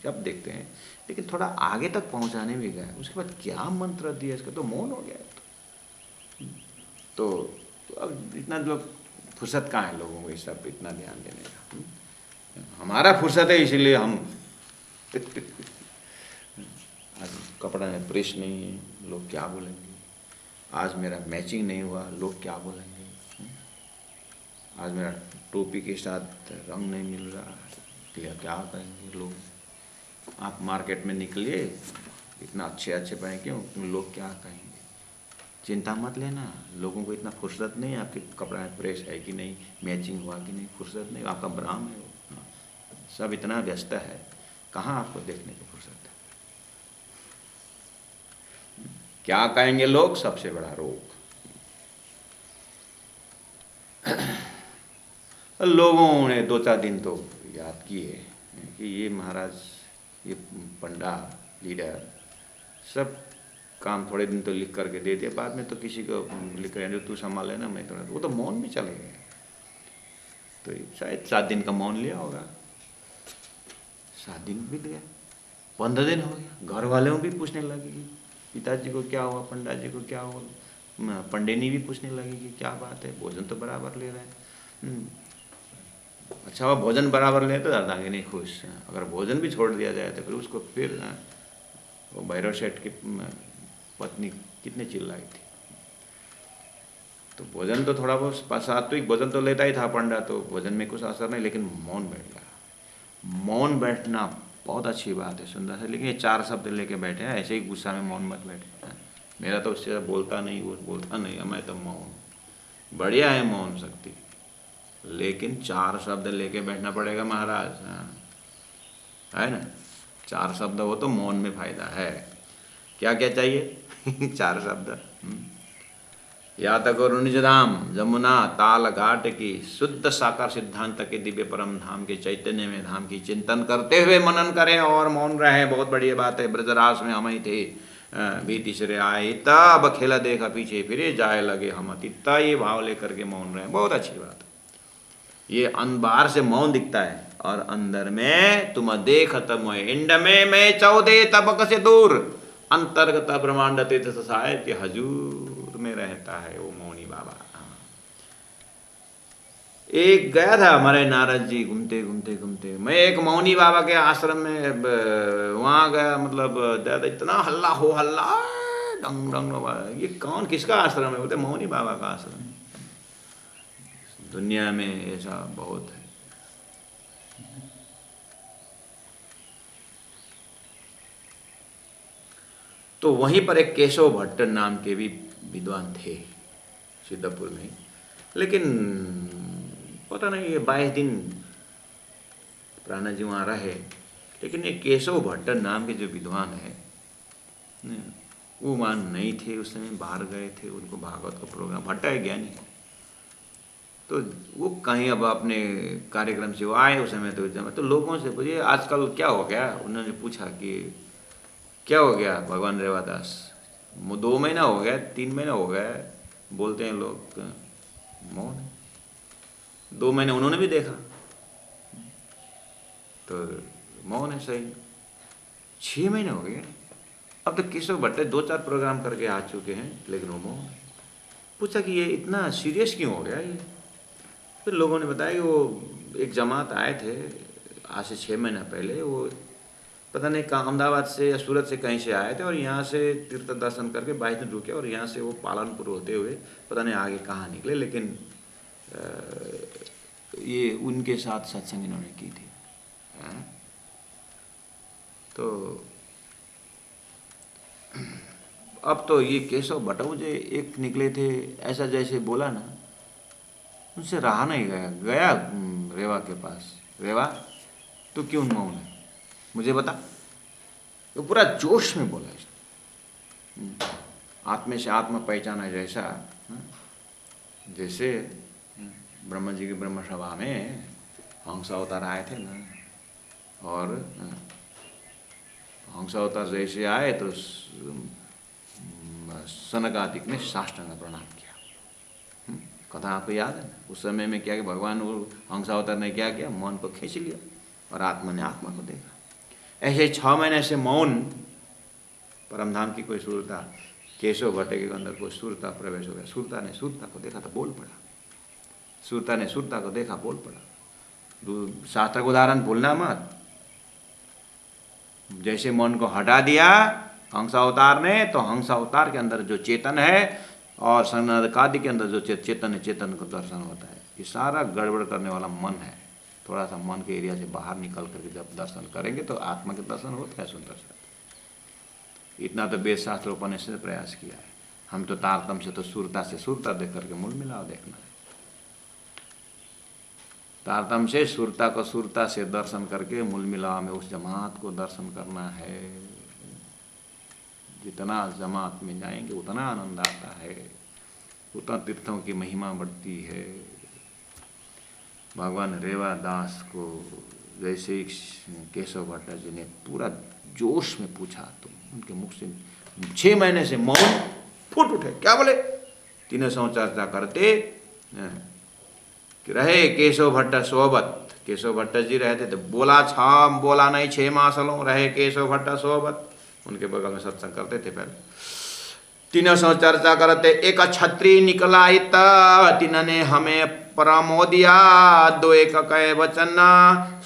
जब देखते हैं। लेकिन थोड़ा आगे तक पहुँचाने भी गया, उसके बाद क्या मंत्र दिया इसका, तो मौन हो गया। तो अब इतना जो फुर्सत कहाँ है लोगों को इस सब इतना ध्यान देने का। हमारा फुर्सत है इसीलिए हम आज कपड़ा में प्रेस नहीं है, लोग क्या बोलेंगे। आज मेरा मैचिंग नहीं हुआ, लोग क्या बोलेंगे। आज मेरा टोपी के साथ रंग नहीं मिल रहा, क्या कहेंगे लोग। आप मार्केट में निकलिए इतना अच्छे पहने क्यों, लोग क्या कहेंगे। चिंता मत लेना, लोगों को इतना फुर्सत नहीं है आपके कपड़ा में प्रेस है कि नहीं, मैचिंग हुआ कि नहीं, फुर्सत नहीं। आपका भ्रम है वो, सब इतना व्यस्त है, कहाँ आपको देखने की फुर्सत है। क्या कहेंगे लोग, सबसे बड़ा रोग। लोगों ने 2-4 दिन तो याद किए कि ये महाराज, ये पंडा लीडर सब काम थोड़े दिन तो लिख करके दे दिया, बाद में तो किसी को लिख कर जो तू संभाल लेना, मैं तो, वो तो मौन भी चले गए। तो शायद 7 दिन का मौन लिया होगा, 7 दिन बीत गया, 15 दिन हो गया। घर वाले भी पूछने लगे कि पिताजी को क्या हुआ, पंडा जी को क्या हुआ, पंडिनी भी पूछने लगी कि क्या बात है, भोजन तो बराबर ले रहे हैं। अच्छा वो भोजन बराबर ले तो अर्धांगिनी खुश, अगर भोजन भी छोड़ दिया जाए तो फिर उसको फिर वो भैरव सेठ की पत्नी कितने चिल्लाई थी। तो भोजन तो थोड़ा बहुत सात्विक भोजन तो लेता ही था पंडा, तो भोजन में कुछ असर नहीं, लेकिन मौन बैठ गया। मौन बैठना बहुत अच्छी बात है, सुंदर है, लेकिन ये 4 शब्द लेके बैठे हैं, ऐसे ही गुस्सा में मौन मत बैठे। मेरा तो उससे बोलता नहीं, वो बोलता नहीं, मैं तो मौन। बढ़िया है मौन शक्ति, लेकिन 4 शब्द लेके बैठना पड़ेगा महाराज, है ना। 4 शब्द हो तो मौन में फायदा है। क्या क्या चाहिए 4 शब्द, या तक निजधाम जमुना ताल घाट की शुद्ध साकार सिद्धांत के दिव्य परम धाम के चैतन्य में धाम की चिंतन करते हुए मनन करें और मौन रहे। बहुत बढ़िया बात है। ब्रजरास में हम ही थे भी तीसरे आए, तब खेला देखा पीछे फिरे जाए लगे हम अतिता, ये भाव लेकर के मौन रहे। बहुत अच्छी बात है। ये बाहर से मौन दिखता है और अंदर में तुम देखत मोय इंड में मैं 14 तबक से दूर, अंतर्गत ब्रह्मांड तीर्थ साहित्य हजूर में रहता है वो मौनी बाबा। एक गया था हमारे नारद जी घूमते घूमते घूमते, मैं एक मौनी बाबा के आश्रम में वहाँ गया। मतलब ज़्यादा इतना हल्ला हो हल्ला डंग डंग, ये कौन किसका आश्रम है? बोलते मौनी बाबा का आश्रम है। दुनिया में ऐसा बहुत है। तो वहीं पर एक केशव भट्ट नाम के भी विद्वान थे सिद्धपुर में, लेकिन पता नहीं ये 22 दिन प्राणा जी वहाँ रहे, लेकिन ये केशव भट्ट नाम के जो विद्वान है वो मान नहीं थे उस समय, बाहर गए थे। उनको भागवत का प्रोग्राम, भट्ट है ज्ञानी, तो वो कहीं अब अपने कार्यक्रम से वो आए उस समय। तो लोगों से पूछिए आजकल क्या हो गया, उन्होंने पूछा कि क्या हो गया भगवान रेवादास, 2 महीना हो गया 3 महीना हो गया, बोलते हैं लोग मौन है। 2 महीने उन्होंने भी देखा तो मौन है सही, 6 महीने हो गए। अब तो केशव भट्ट 2-4 प्रोग्राम करके आ चुके हैं, लेकिन वो मौन है। पूछा कि ये इतना सीरियस क्यों हो गया ये? फिर लोगों ने बताया कि वो एक जमात आए थे आज से 6 महीना पहले, वो पता नहीं कहाँ अहमदाबाद से या सूरत से कहीं से आए थे और यहाँ से तीर्थ दर्शन करके 22 दिन रुके और यहाँ से वो पालनपुर होते हुए पता नहीं आगे कहाँ निकले, लेकिन ये उनके साथ सत्संग इन्होंने की थी। तो अब तो ये केशव भट्ट जो एक निकले थे, ऐसा जैसे बोला ना, उनसे रहा नहीं गया रेवा के पास। रेवा तो क्यों मौन है, मुझे बता। तो पूरा जोश में बोला इसने, आत्मे से आत्मा पहचाना जैसा, जैसे ब्रह्मा जी की ब्रह्म सभा में हंस अवतार आए थे ना, और हंस अवतार जैसे आए तो सनकादिक ने साष्टांग प्रणाम किया। कथा आपको याद है ना? उस समय में क्या कि भगवान हंस अवतार ने क्या किया, मन को खींच लिया और आत्मा ने आत्मा को देखा। ऐसे 6 महीने से मौन, परमधाम की कोई सुरता, केशव भट्ट के अंदर कोई सुरता प्रवेश हो गया। सुरता ने सुरता को देखा तो बोल पड़ा, सुरता ने सुरता को देखा बोल पड़ा। शास्त्र का उदाहरण भूलना मत। जैसे मन को हटा दिया हंस अवतार ने, तो हंस अवतार के अंदर जो चेतन है और सनकादि के अंदर जो चेतन है, चेतन को दर्शन होता है। ये सारा गड़बड़ करने वाला मन है। थोड़ा सा मन के एरिया से बाहर निकल करके जब दर्शन करेंगे तो आत्मा के दर्शन होता है सुंदर से। इतना तो वेद शास्त्र उपनिषद से प्रयास किया है। हम तो तारतम से तो सुरता से सुरता देख करके मूल मिलाव देखना है। तारतम से सुरता को सुरता से दर्शन करके मूल मिलाव में उस जमात को दर्शन करना है। जितना जमात में जाएंगे उतना आनंद आता है, उतना तीर्थों की महिमा बढ़ती है। भगवान रेवादास को जैसे केशव भट्ट जी ने पूरा जोश में पूछा तो उनके मुख से 6 महीने से मौन फूट उठे। क्या बोले? तीनों सौ चर्चा करते कि रहे केशव भट्ट सोबत। केशव भट्ट जी रहते तो बोला छाम बोला नहीं 6 मासलों रहे केशव भट्ट सोबत। उनके बगल में सत्संग करते थे पहले। तीनों सौ चर्चा करते, एक छत्री निकला तिन्होंने हमें परमोदिया, 2 एक कह वचन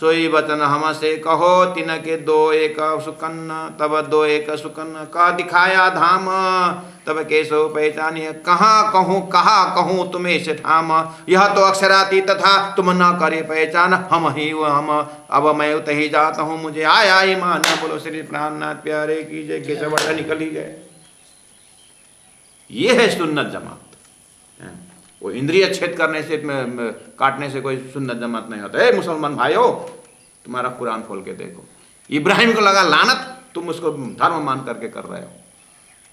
सोई वचन हमसे कहो, तिन के 2 एक सुकन्न तब 2 एक सुकन्न का दिखाया धाम, तब केशव पहचानिए कहाँ कहूँ तुम्हें से ठाम, यह तो अक्षराती तथा तुम न करे पहचान, हम ही वो हम, अब मैं उत ही जाता हूँ मुझे आया ईमान। बोलो श्री प्राणनाथ प्यारे की जय। केशव भट्ट निकल ही गए। ये है सुन्नत जमात। वो इंद्रिय छेद करने से काटने से कोई सुन्नत जमात नहीं होता है। मुसलमान भाइयों, तुम्हारा कुरान खोल के देखो, इब्राहिम को लगा लानत, तुम उसको धर्म मान करके कर रहे हो।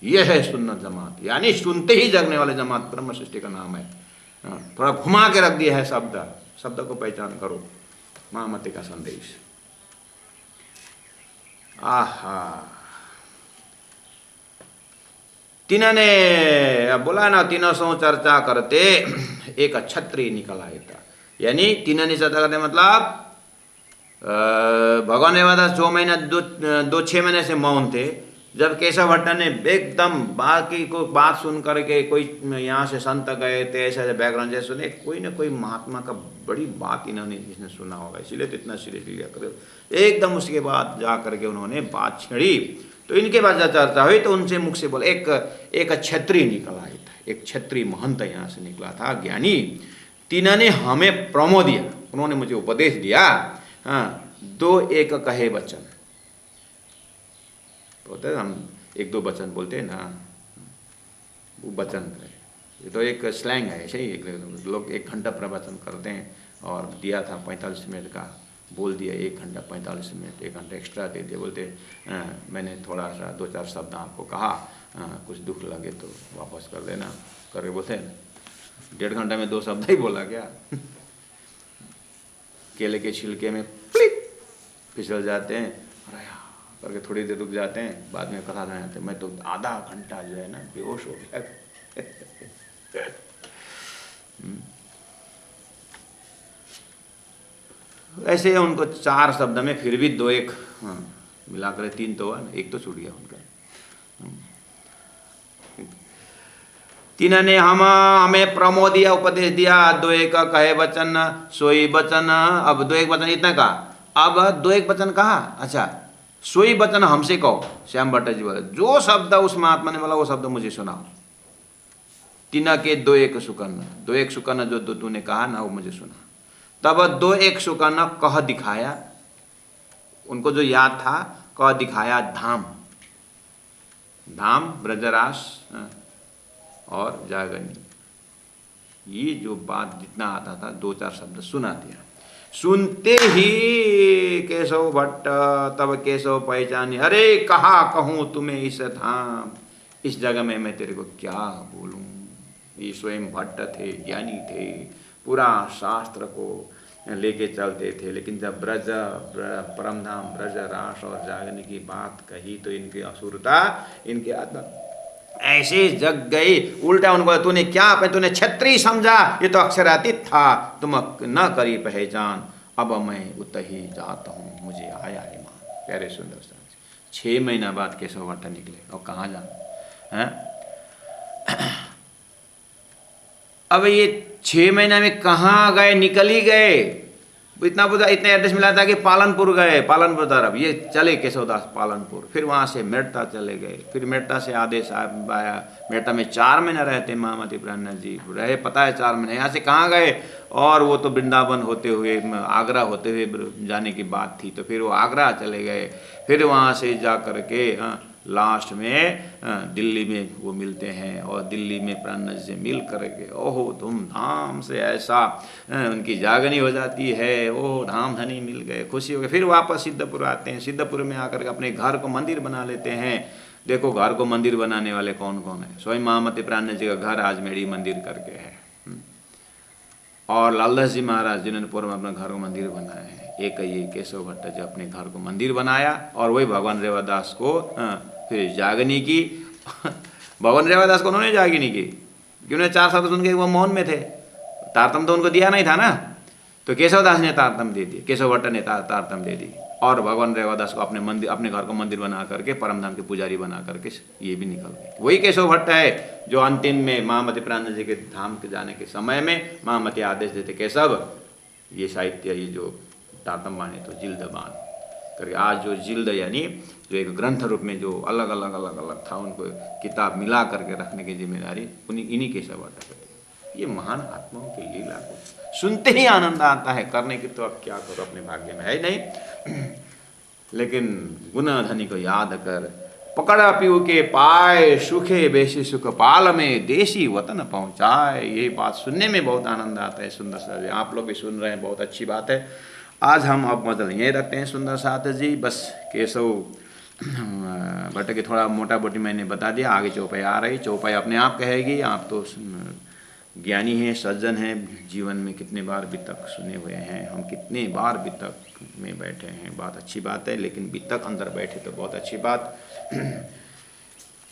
यह है सुन्नत जमात, यानी सुनते ही जगने वाले जमात ब्रह्म सृष्टि का नाम है। थोड़ा घुमा के रख दिया है शब्द को पहचान करो। महामती का संदेश। आहा, तिन्होंने बोला ना, तीनों सौ चर्चा करते एक क्षत्रिय निकल आया था। यानी तिन्होंने चर्चा करते मतलब भगवान रेवादास 6 महीने से मौन थे। जब केशव भट्ट ने एकदम बाकी को बात सुन करके, कोई यहाँ से संत गए थे, ऐसे बैकग्राउंड जैसे सुने, कोई ना कोई महात्मा का बड़ी बात इन्होंने इसने सुना होगा, इसलिए तो इतना सीरियस लिया करो एकदम। उसके बाद जा करके उन्होंने बात छेड़ी, तो इनके बाद जब चर्चा हुई तो उनसे मुख से बोले, एक क्षत्रिय निकल आया था, एक क्षत्रिय महंत यहाँ से निकला था, ज्ञानी। तिन्होंने हमें प्रोमो दिया, उन्होंने मुझे उपदेश दिया। हाँ, 2-1 कहे वचन होते, हम 1-2 वचन बोलते हैं ना, वो वचन है। ये तो एक स्लैंग है, ऐसे ही लोग 1 घंटा प्रवचन करते हैं, और दिया था 45 मिनट का, बोल दिया 1 घंटा 45 मिनट, 1 घंटा एक्स्ट्रा दे दिया। बोलते मैंने थोड़ा सा 2-4 शब्द आपको कहा, कुछ दुख लगे तो वापस कर देना, करके बोलते हैं 1.5 घंटा में 2 शब्द ही बोला क्या। केले के छिलके में फिसल जाते हैं, करके थोड़ी देर रुक जाते हैं, बाद में कथा सुनाते हैं। मैं तो आधा घंटा जो है ना बेहोश हो गया। ऐसे उनको 4 शब्द में फिर भी 2-1 मिलाकर 3 तो हुआ ना, 1 तो छूट गया उनका। तिन्होंने हमें प्रमो दिया, उपदेश दिया, 2-1 कहे वचन सोई वचन। अब 2-1 वचन इतना कहा, अब 2-1 वचन कहा, अच्छा सोई वचन हमसे कहो। श्याम भट्ट जी बोले, जो शब्द उस महात्मा ने बोला वो शब्द मुझे सुनाओ। तिना के 2-1 सुकर्ण, 2-1 सुकर्ण जो तूने कहा ना वो मुझे सुना। तब 2-1 सुकर्ण कह दिखाया, उनको जो याद था कह दिखाया धाम, धाम ब्रजरास और जागनी। ये जो बात जितना आता था 2-4 शब्द सुना दिया। सुनते ही केशव भट्ट तब केशव पहचानी, अरे कहा कहूँ तुम्हें इस धाम, इस जगह में मैं तेरे को क्या बोलूँ। ये स्वयं भट्ट थे, ज्ञानी थे, पूरा शास्त्र को लेके चलते थे, लेकिन जब ब्रज परमधाम ब्रज रास और जागने की बात कही तो इनकी असुरता, इनके आत्मा ऐसे जग गई। उल्टा उनको तूने क्या, तूने क्षत्रिय समझा, ये तो अक्षरातीत था, तुम न करी पहचान, अब मैं उत ही जाता हूँ, मुझे आया है मान। प्यारे सुंदर सा 6 महीना बाद केशव भट्ट निकले, और कहाँ जाना है। अब ये 6 महीना में कहाँ गए, निकल ही गए। इतना एड्रेस मिला था कि पालनपुर गए, पालनपुर तरफ ये चले केशवदास पालनपुर, फिर वहाँ से मेड़ता चले गए, फिर मेड़ता से आदेश आया। मेड़ता में 4 महीना रहते महामती प्राणनाथ जी रहे, पता है 4 महीने। यहाँ से कहाँ गए, और वो तो वृंदावन होते हुए आगरा होते हुए जाने की बात थी, तो फिर वो आगरा चले गए। फिर वहाँ से जा कर के लास्ट में दिल्ली में वो मिलते हैं, और दिल्ली में प्राणनाथ से मिल करके ओहो धूमधाम से ऐसा उनकी जागनी हो जाती है, ओह धाम धनी मिल गए, खुशी हो गई। फिर वापस सिद्धपुर आते हैं, सिद्धपुर में आकर के अपने घर को मंदिर बना लेते हैं। देखो घर को मंदिर बनाने वाले कौन कौन है, स्वयं महामती प्राणनाथ जी का घर आज मेरी मंदिर करके है, और लालदास जी महाराज जिन्होंने पूर्व में अपना घर को मंदिर बनाया है। एक ये केशव भट्ट जी अपने घर को मंदिर बनाया, और वही भगवान रेवादास को फिर जागनी की। भगवान रेवादास को उन्होंने जागनी की, क्योंकि 4 शब्द सुन के वो मौन में थे, तारतम तो उनको दिया नहीं था ना, तो केशवदास ने तारतम दे दी, केशव भट्ट ने तारतम दे दी, और भगवान रेवादास को अपने मंदिर, अपने घर को मंदिर बना करके परमधाम के पुजारी बना करके ये भी निकल गए। वही केशव भट्ट है जो अंतिम में महामती प्राणनाथ जी के धाम के जाने के समय में महामती आदेश देते, केशव ये साहित्य, ये जो तारतम बाने तो जिल्द बांध करके, आज जो जिल्द यानी जो एक ग्रंथ रूप में जो अलग अलग था, उनको किताब मिला करके रखने की जिम्मेदारी इन्हीं केशव भट्ट की। ये महान आत्माओं की लीला को सुनते ही आनंद आता है, करने की तो अब क्या करो, अपने भाग्य में है नहीं। लेकिन गुना धनी को याद कर, पकड़ा पीऊ के पाए सुखे बेसी सुख पाल में, देसी वतन पहुँचाए। ये बात सुनने में बहुत आनंद आता है। सुंदर सा आप लोग भी सुन रहे हैं, बहुत अच्छी बात है। आज हम अब मतलब यहीं रखते हैं सुंदर साथ जी, बस केशव बट के थोड़ा मोटा मोटी मैंने बता दिया, आगे चौपाई आ रही, चौपाई अपने आप कहेगी। आप तो ज्ञानी हैं, सज्जन हैं, जीवन में कितने बार वितक सुने हुए हैं, हम कितने बार वितक में बैठे हैं, बात अच्छी बात है, लेकिन वितक अंदर बैठे तो बहुत अच्छी बात।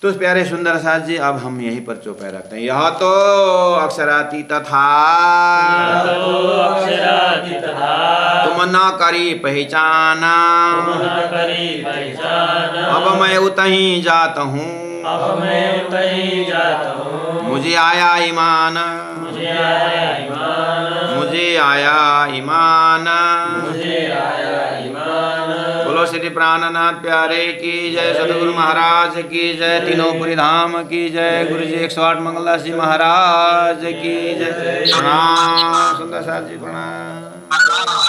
तो प्यारे सुंदर साथ जी, अब हम यहीं पर चौपाई रखते हैं। यह तो अक्षरातीत था, तुम न करी पहचाना, अब मैं उतहीं जाता हूँ, मुझे आया ईमान, मुझे आया ईमान। बोलो श्री प्राणनाथ प्यारे की जय, सतगुरु महाराज की जय, तीनों पुरी धाम की जय, गुरु जी 108 मंगलासी महाराज की जय। प्रणाम सुंदर साथ जी, प्रणाम।